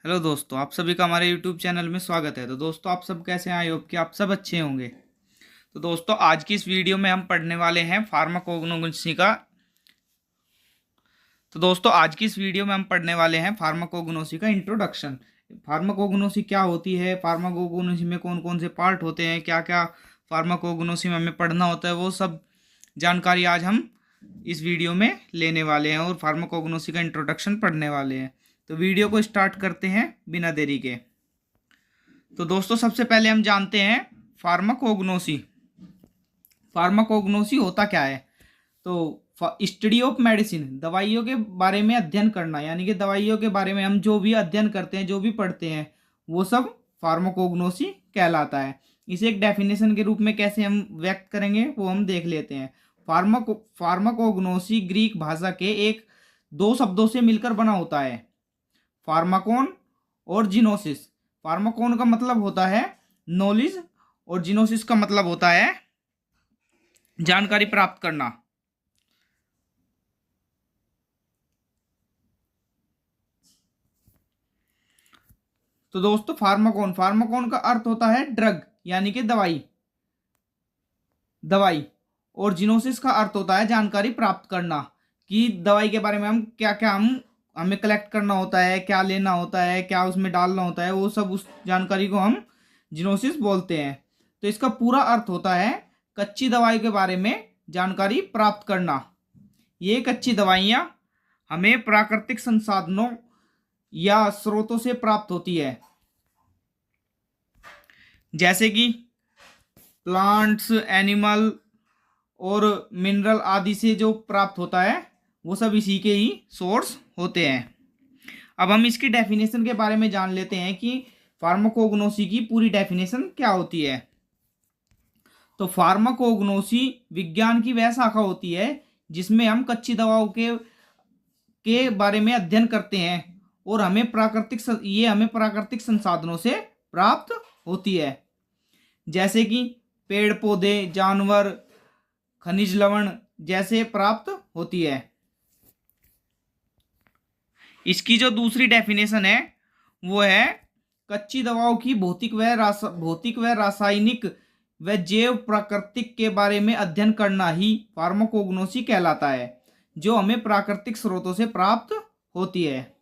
Hello दोस्तों, आप सभी का हमारे यूट्यूब चैनल में स्वागत है। तो दोस्तों, आप सब कैसे हैं? आई होप कि आप सब अच्छे होंगे। तो दोस्तों, आज की इस वीडियो में हम पढ़ने वाले हैं फार्माकोग्नोसी का। तो दोस्तों, आज की इस वीडियो में हम पढ़ने वाले हैं फार्माकोग्नोसी का इंट्रोडक्शन। फार्माकोग्नोसी क्या होती है, फार्माकोग्नोसी में कौन कौन से पार्ट होते हैं, क्या क्या फार्माकोग्नोसी में हमें पढ़ना होता है, वो सब जानकारी आज हम इस वीडियो में लेने वाले हैं और फार्माकोग्नोसी का इंट्रोडक्शन पढ़ने वाले हैं। तो वीडियो को स्टार्ट करते हैं बिना देरी के। तो दोस्तों, सबसे पहले हम जानते हैं फार्माकोग्नोसी। फार्माकोग्नोसी होता क्या है? तो स्टडी ऑफ मेडिसिन, दवाइयों के बारे में अध्ययन करना, यानी कि दवाइयों के बारे में हम जो भी अध्ययन करते हैं, जो भी पढ़ते हैं, वो सब फार्माकोग्नोसी कहलाता है। इसे एक डेफिनेशन के रूप में कैसे हम व्यक्त करेंगे वो हम देख लेते हैं। फार्माकोग्नोसी ग्रीक भाषा के एक दो शब्दों से मिलकर बना होता है, फार्माकोन और जिनोसिस। फार्माकोन का मतलब होता है नॉलेज और जिनोसिस का मतलब होता है जानकारी प्राप्त करना। तो दोस्तों, फार्माकोन फार्माकोन का अर्थ होता है ड्रग, यानी कि दवाई। दवाई और जिनोसिस का अर्थ होता है जानकारी प्राप्त करना, कि दवाई के बारे में हम क्या क्या हमें कलेक्ट करना होता है, क्या लेना होता है, क्या उसमें डालना होता है, वो सब उस जानकारी को हम जिनोसिस बोलते हैं। तो इसका पूरा अर्थ होता है कच्ची दवाई के बारे में जानकारी प्राप्त करना। ये कच्ची दवाइयाँ हमें प्राकृतिक संसाधनों या स्रोतों से प्राप्त होती है, जैसे कि प्लांट्स, एनिमल और मिनरल आदि से जो प्राप्त होता है, वो सब इसी के ही सोर्स होते हैं। अब हम इसकी डेफिनेशन के बारे में जान लेते हैं कि फार्माकोग्नोसी की पूरी डेफिनेशन क्या होती है। तो फार्माकोग्नोसी विज्ञान की वह शाखा होती है जिसमें हम कच्ची दवाओं के बारे में अध्ययन करते हैं और हमें प्राकृतिक संसाधनों से प्राप्त होती है, जैसे कि पेड़ पौधे, जानवर, खनिज लवण जैसे प्राप्त होती है। इसकी जो दूसरी डेफिनेशन है वो है कच्ची दवाओं की भौतिक व रासायनिक व जैव प्राकृतिक के बारे में अध्ययन करना ही फार्माकोग्नोसी कहलाता है, जो हमें प्राकृतिक स्रोतों से प्राप्त होती है।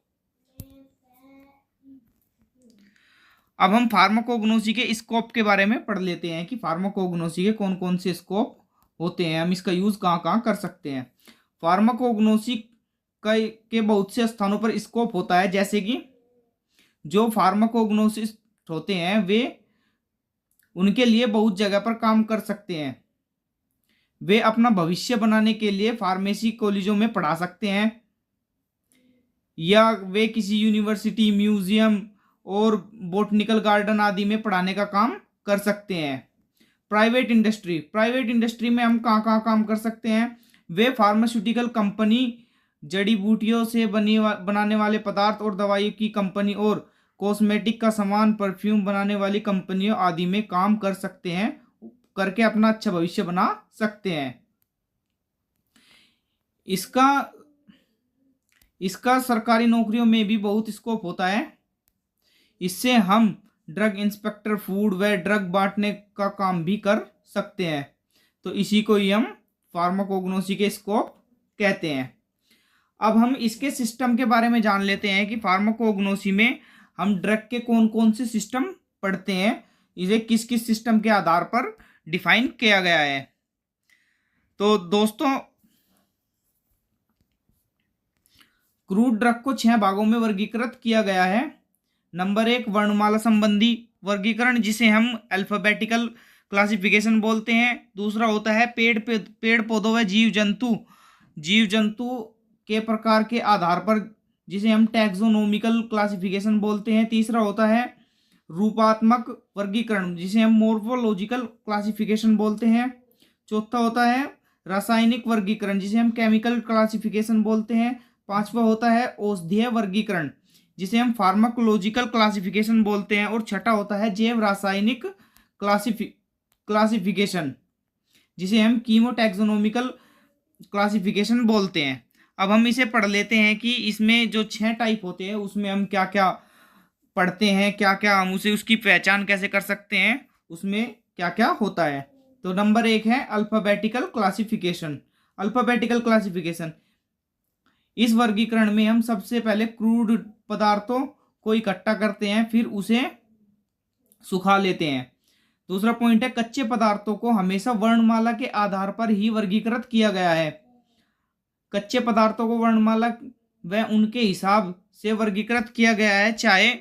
अब हम फार्माकोग्नोसी के स्कोप के बारे में पढ़ लेते हैं कि फार्माकोग्नोसी के कौन कौन से स्कोप होते हैं, हम इसका यूज कहाँ कहाँ कर सकते हैं। फार्माकोग्नोसी के बहुत से स्थानों पर स्कोप होता है, जैसे कि जो फार्माकोग्नोसिस्ट होते हैं वे उनके लिए बहुत जगह पर काम कर सकते हैं। वे अपना भविष्य बनाने के लिए फार्मेसी कॉलेजों में पढ़ा सकते हैं, या वे किसी यूनिवर्सिटी, म्यूजियम और बोटनिकल गार्डन आदि में पढ़ाने का काम कर सकते हैं। प्राइवेट इंडस्ट्री में हम कहाँ कहाँ काम कर सकते हैं? वे फार्मास्यूटिकल कंपनी, जड़ी बूटियों से बनाने वाले पदार्थ और दवाई की कंपनी और कॉस्मेटिक का सामान, परफ्यूम बनाने वाली कंपनियों आदि में काम कर सकते हैं, करके अपना अच्छा भविष्य बना सकते हैं। इसका सरकारी नौकरियों में भी बहुत स्कोप होता है। इससे हम ड्रग इंस्पेक्टर, फूड व ड्रग बांटने का काम भी कर सकते हैं। तो इसी को ही हम फार्माकोग्नोसी के स्कोप कहते हैं। अब हम इसके सिस्टम के बारे में जान लेते हैं कि फार्माकोग्नोसी में हम ड्रग के कौन कौन से सिस्टम पढ़ते हैं, इसे किस किस सिस्टम के आधार पर डिफाइन किया गया है। तो दोस्तों, क्रूड ड्रग को 6 भागों में वर्गीकृत किया गया है। नंबर 1, वर्णमाला संबंधी वर्गीकरण, जिसे हम अल्फाबेटिकल क्लासिफिकेशन बोलते हैं। दूसरा होता है पेड़ पौधों व जीव जंतु के प्रकार के आधार पर, जिसे हम टैक्सोनोमिकल क्लासिफिकेशन बोलते हैं। तीसरा होता है रूपात्मक वर्गीकरण, जिसे हम मोर्फोलॉजिकल क्लासिफिकेशन बोलते हैं। चौथा होता है रासायनिक वर्गीकरण, जिसे हम केमिकल क्लासिफिकेशन बोलते हैं। पांचवा होता है औषधीय वर्गीकरण, जिसे हम फार्माकोलॉजिकल क्लासिफिकेशन बोलते हैं। और छठा होता है जैव रासायनिक क्लासिफिकेशन, जिसे हम कीमोटैक्सोनोमिकल क्लासिफिकेशन बोलते हैं। अब हम इसे पढ़ लेते हैं कि इसमें जो 6 टाइप होते हैं उसमें हम क्या क्या पढ़ते हैं, क्या क्या हम उसे उसकी पहचान कैसे कर सकते हैं, उसमें क्या क्या होता है। तो नंबर 1 है अल्फाबेटिकल क्लासिफिकेशन। अल्फाबेटिकल क्लासिफिकेशन, इस वर्गीकरण में हम सबसे पहले क्रूड पदार्थों को इकट्ठा करते हैं, फिर उसे सुखा लेते हैं। दूसरा पॉइंट है कच्चे पदार्थों को हमेशा वर्णमाला के आधार पर ही वर्गीकृत किया गया है। कच्चे पदार्थों को वर्णमाला व उनके हिसाब से वर्गीकृत किया गया है, चाहे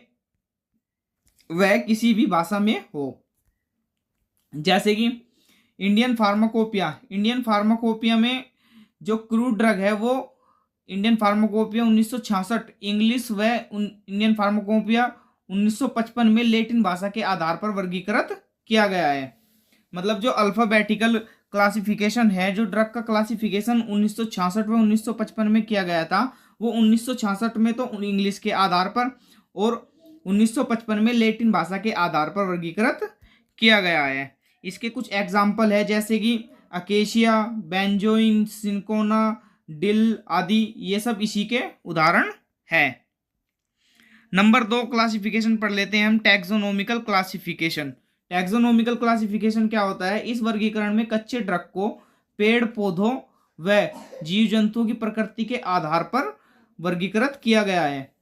वह किसी भी भाषा में हो। जैसे कि इंडियन फार्माकोपिया में जो क्रूड ड्रग है वो इंडियन फार्माकोपिया 1966 इंग्लिश व इंडियन फार्माकोपिया 1955 में लैटिन भाषा के आधार पर वर्गीकृत किया गया है। मतलब जो अल्फाबेटिकल क्लासिफिकेशन है, जो ड्रग का क्लासिफिकेशन 1966 व 1955 में किया गया था, वो 1966 में तो इंग्लिश के आधार पर और 1955 में लैटिन भाषा के आधार पर वर्गीकृत किया गया है। इसके कुछ एग्जाम्पल है, जैसे कि अकेशिया, बेंजोइन, सिंकोना, डिल आदि, ये सब इसी के उदाहरण है। नंबर 2 क्लासिफिकेशन पढ़ लेते हैं हम, टैक्सोनोमिकल क्लासिफिकेशन। टैक्सोनोमिकल क्लासिफिकेशन क्या होता है? इस वर्गीकरण में कच्चे ड्रग को पेड़ पौधों व जीव जंतुओं की प्रकृति के आधार पर वर्गीकृत किया गया है।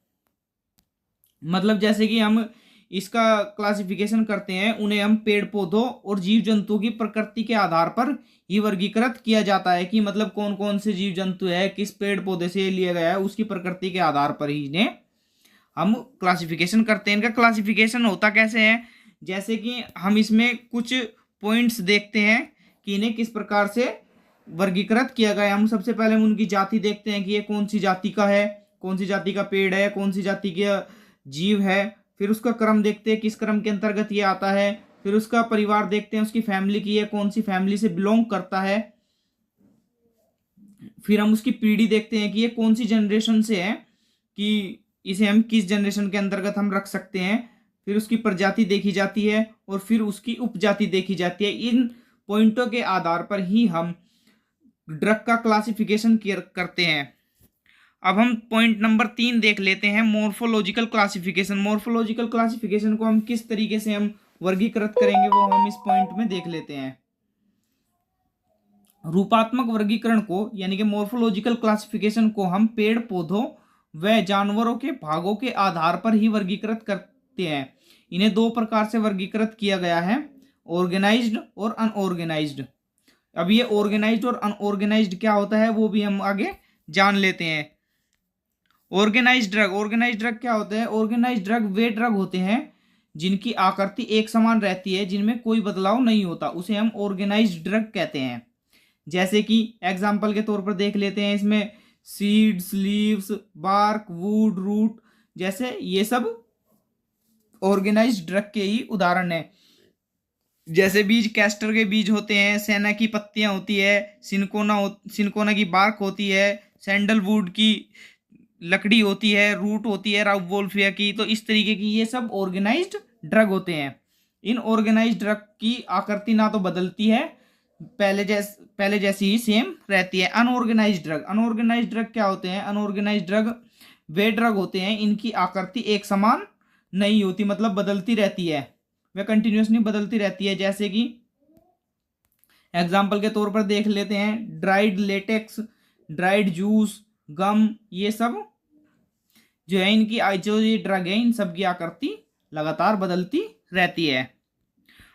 मतलब जैसे कि हम इसका क्लासिफिकेशन करते हैं, उन्हें हम पेड़ पौधों और जीव जंतुओं की प्रकृति के आधार पर ही वर्गीकृत किया जाता है कि मतलब कौन कौन से जीव जंतु है, किस पेड़ पौधे से लिया गया है, उसकी प्रकृति के आधार पर ही इन्हें हम क्लासिफिकेशन करते हैं। इनका क्लासिफिकेशन होता कैसे है? जैसे कि हम इसमें कुछ पॉइंट्स देखते हैं कि इन्हें किस प्रकार से वर्गीकृत किया गया है। हम सबसे पहले हम उनकी जाति देखते हैं कि ये कौन सी जाति का है, कौन सी जाति का पेड़ है, कौन सी जाति का जीव है। फिर उसका क्रम देखते हैं, किस क्रम के अंतर्गत ये आता है। फिर उसका परिवार देखते हैं, उसकी फैमिली की है, कौन सी फैमिली से बिलोंग करता है। फिर हम उसकी पीढ़ी देखते हैं कि ये कौन सी जनरेशन से है, कि इसे हम किस जनरेशन के अंतर्गत हम रख सकते हैं। फिर उसकी प्रजाति देखी जाती है और फिर उसकी उपजाति देखी जाती है। इन पॉइंटों के आधार पर ही हम ड्रग का क्लासिफिकेशन करते हैं। अब हम पॉइंट नंबर 3 देख लेते हैं, मॉर्फोलॉजिकल क्लासिफिकेशन। मॉर्फोलॉजिकल क्लासिफिकेशन को हम किस तरीके से हम वर्गीकृत करेंगे वो हम इस पॉइंट में देख लेते हैं। रूपात्मक वर्गीकरण को यानी कि मॉर्फोलॉजिकल क्लासिफिकेशन को हम पेड़ पौधों व जानवरों के भागों के आधार पर ही वर्गीकृत करते हैं। इन्हें 2 प्रकार से वर्गीकृत किया गया है, ऑर्गेनाइज्ड और अनऑर्गेनाइज्ड। अब ये ऑर्गेनाइज्ड और अनऑर्गेनाइज्ड क्या होता है वो भी हम आगे जान लेते हैं। ऑर्गेनाइज्ड ड्रग क्या होता है? ऑर्गेनाइज्ड ड्रग वे ड्रग होते हैं जिनकी आकृति एक समान रहती है, जिनमें कोई बदलाव नहीं होता, उसे हम ऑर्गेनाइज्ड ड्रग कहते हैं। जैसे कि एग्जाम्पल के तौर पर देख लेते हैं, इसमें seeds, leaves, bark, wood, root जैसे ये सब ऑर्गेनाइज्ड ड्रग के ही उदाहरण है। जैसे बीज कैस्टर के बीज होते हैं, सेना की पत्तियां होती है, सिनकोना की बार्क होती है, सैंडलवुड की लकड़ी होती है, रूट होती है राउवोल्फिया की। तो इस तरीके की ये सब ऑर्गेनाइज्ड ड्रग होते हैं। इन ऑर्गेनाइज्ड ड्रग की आकृति ना तो बदलती है, पहले जैसी ही सेम रहती है। अनऑर्गेनाइज्ड ड्रग क्या होते हैं? अनऑर्गेनाइज्ड ड्रग वे ड्रग होते हैं, इनकी आकृति एक समान नहीं होती, मतलब बदलती रहती है, वह कंटिन्यूसली बदलती रहती है। जैसे कि एग्जाम्पल के तौर पर देख लेते हैं, ड्राइड लेटेक्स, ड्राइड जूस, गम, ये सब जो है इनकी जो ये ड्रग है इन सब की आकृति लगातार बदलती रहती है।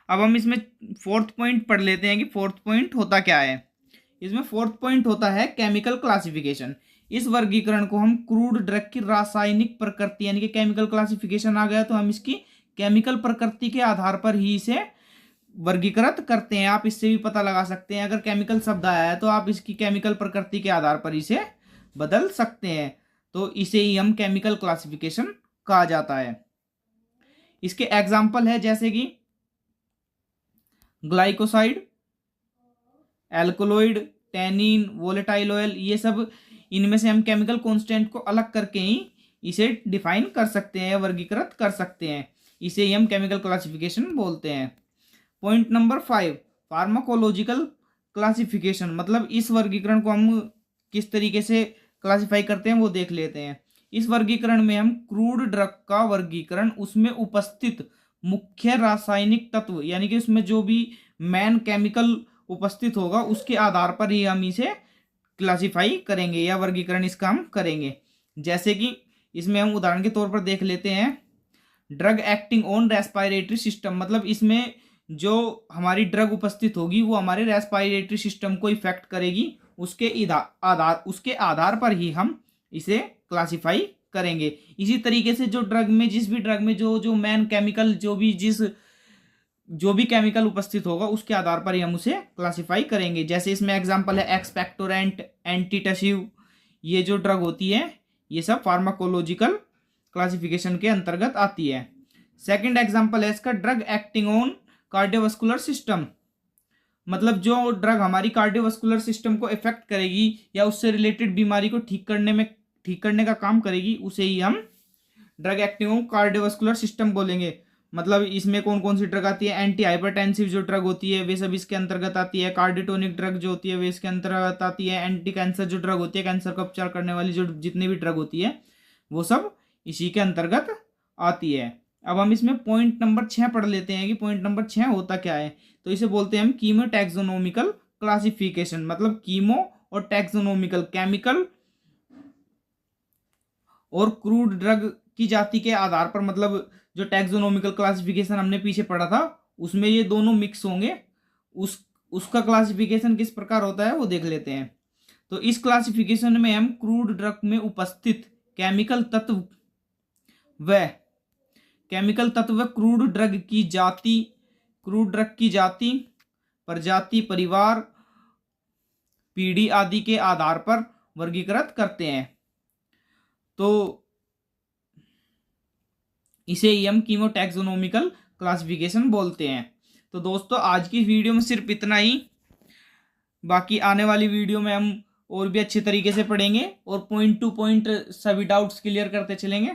अब हम इसमें 4th पॉइंट पढ़ लेते हैं कि 4th पॉइंट होता क्या है। इसमें 4th पॉइंट होता है केमिकल क्लासिफिकेशन। इस वर्गीकरण को हम क्रूड ड्रग की रासायनिक प्रकृति यानी कि केमिकल क्लासिफिकेशन आ गया तो हम इसकी केमिकल प्रकृति के आधार पर ही इसे वर्गीकृत करते हैं। आप इससे भी पता लगा सकते हैं, अगर केमिकल शब्द आया है तो आप इसकी केमिकल प्रकृति के आधार पर इसे बदल सकते हैं, तो इसे ही हम केमिकल क्लासिफिकेशन कहा जाता है। इसके एग्जाम्पल है जैसे कि glycoside, alkaloid, tannin, volatile oil, ये सब इनमें से हम केमिकल कांस्टेंट को अलग करके ही इसे डिफाइन कर सकते हैं, वर्गीकृत कर सकते हैं। इसे ही हम केमिकल क्लासिफिकेशन बोलते हैं। पॉइंट नंबर 5 फार्माकोलॉजिकल क्लासिफिकेशन, मतलब इस वर्गीकरण को हम किस तरीके से क्लासिफाई करते हैं वो देख लेते हैं। इस वर्गीकरण में हम क्रूड ड्रग का वर्गीकरण उसमें उपस्थित मुख्य रासायनिक तत्व यानी कि उसमें जो भी मेन केमिकल उपस्थित होगा उसके आधार पर ही हम इसे क्लासिफाई करेंगे या वर्गीकरण इसका हम करेंगे। जैसे कि इसमें हम उदाहरण के तौर पर देख लेते हैं drug acting on respiratory system, मतलब इसमें जो हमारी ड्रग उपस्थित होगी वो हमारे रेस्पिरेटरी सिस्टम को इफेक्ट करेगी, उसके आधार पर ही हम इसे क्लासिफाई करेंगे। इसी तरीके से जो ड्रग में जिस भी ड्रग में जो मेन केमिकल जो भी केमिकल उपस्थित होगा उसके आधार पर ही हम उसे क्लासिफाई करेंगे। जैसे इसमें एग्जांपल है एक्सपेक्टोरेंट, एंटीटसिव, ये जो ड्रग होती है ये सब फार्माकोलॉजिकल क्लासिफिकेशन के अंतर्गत आती है। सेकंड एग्जांपल है इसका drug acting on cardiovascular system, मतलब जो ड्रग हमारी कार्डियोवास्कुलर सिस्टम को इफेक्ट करेगी या उससे रिलेटेड बीमारी को ठीक करने का काम करेगी उसे ही हम drug acting on cardiovascular system बोलेंगे। मतलब इसमें कौन कौन सी ड्रग आती है, एंटी हाइपरटेंसिव जो ड्रग होती है वे सब इसके अंतर्गत आती है, कार्डियोटोनिक ड्रग जो होती है वे इसके अंतर्गत आती है, एंटी कैंसर जो ड्रग होती है कैंसर का उपचार करने वाली जो जितनी भी ड्रग होती है वो सब इसी के अंतर्गत आती है। अब हम इसमें पॉइंट नंबर 6 पढ़ लेते हैं कि पॉइंट नंबर 6 होता क्या है। तो इसे बोलते हैं हम कीमो टैक्सोनोमिकल क्लासिफिकेशन, मतलब कीमो और टैक्सोनोमिकल केमिकल और क्रूड ड्रग की जाति के आधार पर, मतलब जो टैक्सोनोमिकल क्लासिफिकेशन हमने पीछे पढ़ा था उसमें ये दोनों मिक्स होंगे। उसका क्लासिफिकेशन किस प्रकार होता है वो देख लेते हैं। तो इस क्लासिफिकेशन में हम क्रूड ड्रग में उपस्थित केमिकल तत्व क्रूड ड्रग की जाति, प्रजाति, परिवार, पीढ़ी आदि के आधार पर वर्गीकृत करते हैं। तो इसे ही हम कीमो टैक्सोनोमिकल क्लासिफिकेशन बोलते हैं। तो दोस्तों आज की वीडियो में सिर्फ इतना ही, बाकी आने वाली वीडियो में हम और भी अच्छे तरीके से पढ़ेंगे और पॉइंट टू पॉइंट सभी डाउट्स क्लियर करते चलेंगे।